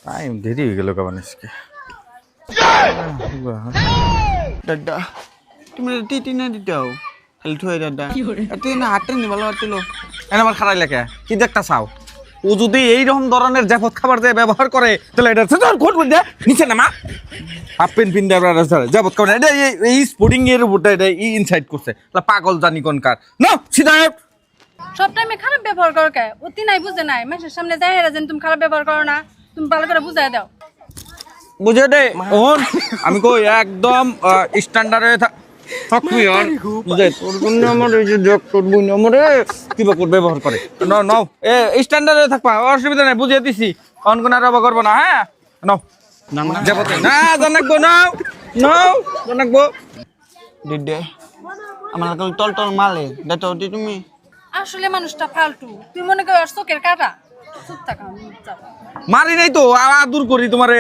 time দেরি হয়ে গেল কারণ আজকে দাদা তুমি টিটি না দিতাও খালি থই দাদা তুই না হাতে নি ভালো হাতে লো এনে আমার খারাই লাগে কি দেখতা চাও ও যদি এইরকম ধরনের জাফত খাবার দিয়ে ব্যবহার করে তাহলে এটা ঘট বল দেয় নিচে নামা হাফ প্যান্ট পিন্দে জাফত খাবার এটা এই স্পোর্টিং এর উপরটা এটা ইনসাইড করছে পাগল জানি কোনকার না সিধা সব টাইমে খারাপ ব্যবহার করো কে অতি নাই বুঝে নাই মানুষের সামনে যাই হেরা যেন তুমি খারাপ ব্যবহার করো না তুমি ভালো করে বুঝাই দাও বুঝে দে ওন আমি কই একদম স্ট্যান্ডার্ডে থাকবি আর বুঝে তোর জন্য আমার এই যে জগ করবো না আমারে কিবা করে ব্যবহার করে নাও নাও স্ট্যান্ডার্ডে থাকবা অসুবিধা নাই বুঝিয়ে দিছি অন কোন আর করবো না হ্যাঁ নাও যাবতে না জানাকবো নাও নাও জানাকবো দিদে আমার কাল টল টল মালে দাদা তুমি আসলে মানুষটা ফালতু তুই মনে কর চোখের কাটা চুপ থাকা মারি নাই তো দূর করি তোমার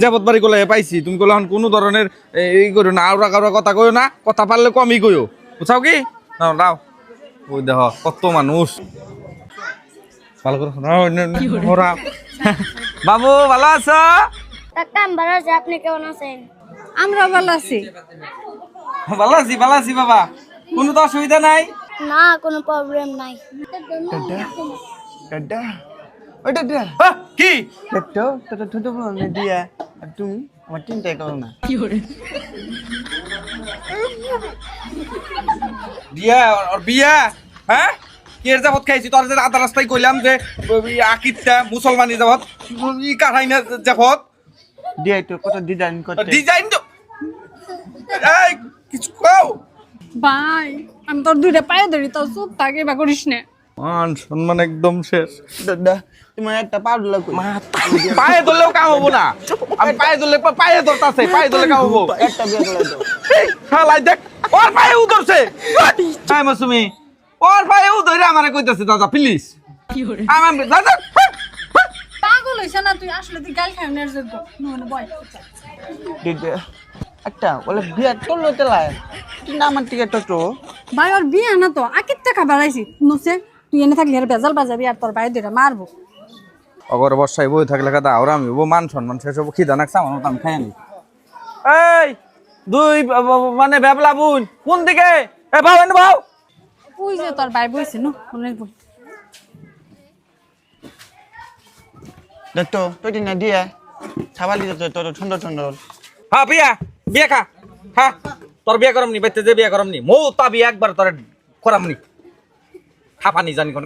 যাবত বাড়ি কোলে পাইছি তুমি কোলে কোনো ধরনের এই করো না আওড়া কাউরা কথা কইও না কথা পারলে কমই কইও বুঝাও কি নাও নাও ওই দেখ কত মানুষ ভালো করে বাবু ভালো আছো কাকা আমি ভালো আছি আপনি কেমন আছেন আমরা ভালো আছি ভালো আছি বাবা কোনো তো অসুবিধা নাই না কোনো প্রবলেম নাই দাদা ওই দাদা কি দাদা দাদা ছোট বড় দিয়া আর তুমি আমার চিন্তাই করো না বিয়া আর বিয়া হ্যাঁ কি এর যাবত খাইছি তোর যে আধা রাস্তায় কইলাম যে আকিদটা মুসলমানি যাবত ই কাঠাই না যাবত দিয়া তো কত ডিজাইন করতে ডিজাইন তো এই কিছু কও ভাই আমি তোর দুইটা পায়ে ধরি তো চুপ থাকে বা করিস না মান সম্মান একদম শেষ দাদা তোমার একটা পাউডার কই পায়ে ধরলেও কাম হবো না আমি পায়ে ধরলে পায়ে ধরতাছে পায়ে ধরলে কাম হবো একটা বিয়ে করে দাও শালাই দেখ ওর পায়ে উধরছে হাই মাসুমি ওর পায়ে উধরে আমারে কইতাছে দাদা প্লিজ আমার দাদা পাগল হইছ না তুই আসলে তুই গাল খাই না যোগ্য নুনে বয় দিদে একটা বলে বিয়ে করলো তেলায় তুই না আমার টিকেট তো ভাই ওর বিয়ে না তো আকির টাকা বাড়াইছি নসে তুই এনে থাকলে আর বেজাল বাজাবি আর তোর ভাই দুইটা মারবো অগর বর্ষায় বই থাকলে কথা আর আমি ও মান সম্মান শেষ হবো খিদা নাকছে আমার মতো আমি খাই নি এই দুই মানে বেবলা বুন কোন দিকে এ ভাও এনে ভাও ওই যে তোর ভাই বইছে নো মনে বই দেখতো তুই না দিয়ে ছাবালি তো তোর ঠান্ডা ঠান্ডা হ্যাঁ বিয়া খা হ্যাঁ তোর বিয়া করমনি বাইতে যে বিয়া করমনি মৌ তা বিয়া একবার তোর করামনি খাপানি জানি কোন